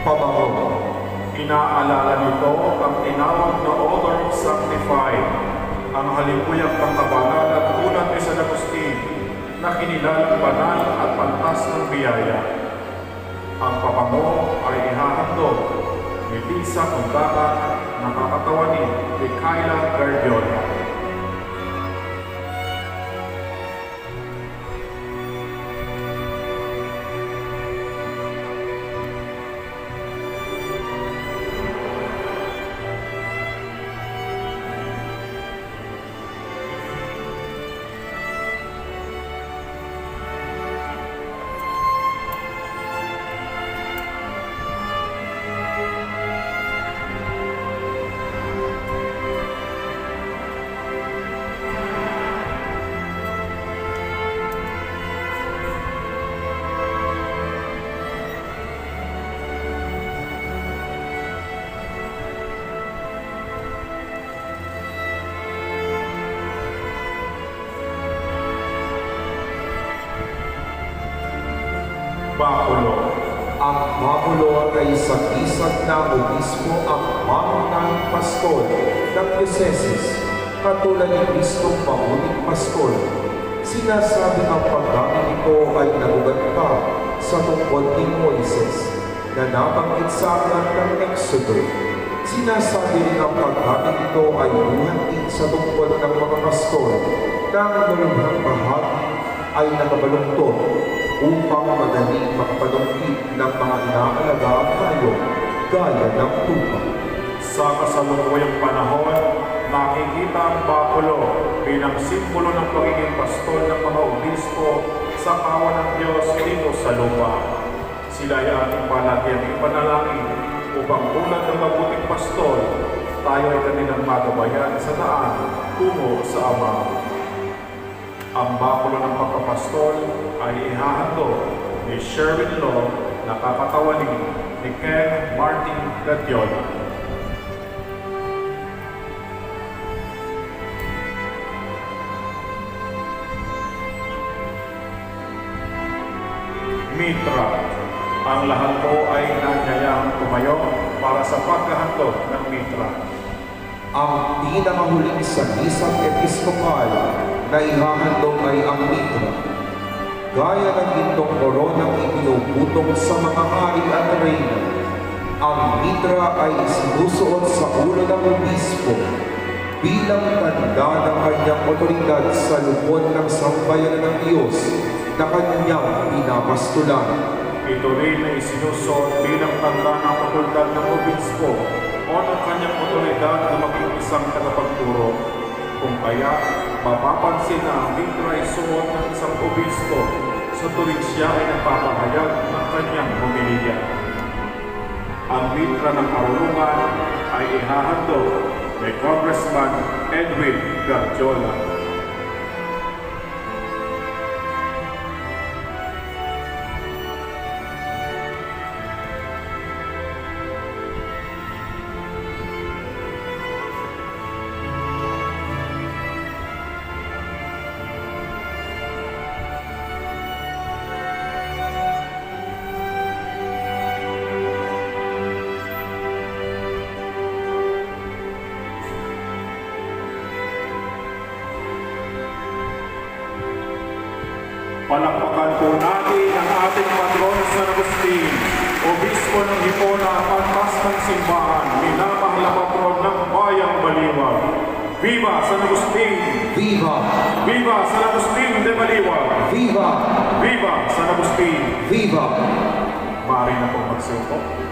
pabango. Inaalala nito ang tinawag na odor sanctified, ang halimuyak ng kabanal at ulat ni San Agustin na kinilalang banal at pantas ng biyaya. Ang pabango ay ihahandog ni Lisa Kundakan na kakatawanin ni Kyla Guardiola. Bakulo. Ang bakulo ay isang-isang na obispo ang maunang pastol ng dioceses, katulad ni Kristong Panguling Pastol. Sinasabi ang paggamit nito ay nagugat pa sa tungkol ni Moises na nabanggit sa aklat ng Exodo. Sinasabi rin ang paggamit nito ay buhatin sa tungkol ng mga pastol na ang lulubhang bahagi ay nakabalungtod upang madaling makapalungkit ng mga inaalagaan tayo gaya ng tupa. Sa kasalukuyang panahon, nakikita ang bakulo bilang simbolo ng pagiging pastol ng mga obispo sa kawan ng Diyos dito sa lupa. Sila ay ating palagyan ipanalangin upang tulad ng mabuting pastol, tayo ay kanilang magabayan sa daan tungo sa Ama. Ang bakulo ng pagkapastol ay ihahandog ni Sherwin Law na kakatawanin ni Ken Martin Gadiola. Mitra. Ang lahat po ay nanyayang tumayo para sa paghahandog ng mitra. Ang pinakahuling isang episkopal na ihahandog ay ang mitra. Gaya ng gintong koronang ipinuputong sa mga hari at reyna, ang mitra ay sinusuot sa ulo ng obispo bilang tanda ng kanyang otoridad sa lupon ng sambayanan ng Diyos na kanyang pinapastulan. Ito rin ay sinusuot bilang tanda ng otoridad ng obispo o ng kanyang otoridad na maging isang tagapagturo. Kung kaya, mapapansin na ang mitra ay suot ng isang obispo sa tuwing siya ay nagpapahayag ng kanyang homilya. Ang mitra ng karunungan ay ihahandog ni Congressman Edwin Garjola. Palakpakan po natin ang ating patron San Agustin, obispo ng Hipona at pantas ng simbahan, minamahal na patron ng Bayang Baliwag. Viva San Agustin! Viva! Viva San Agustin de Baliwag! Viva! Viva San Agustin! Viva! Maaari na po magsiupo.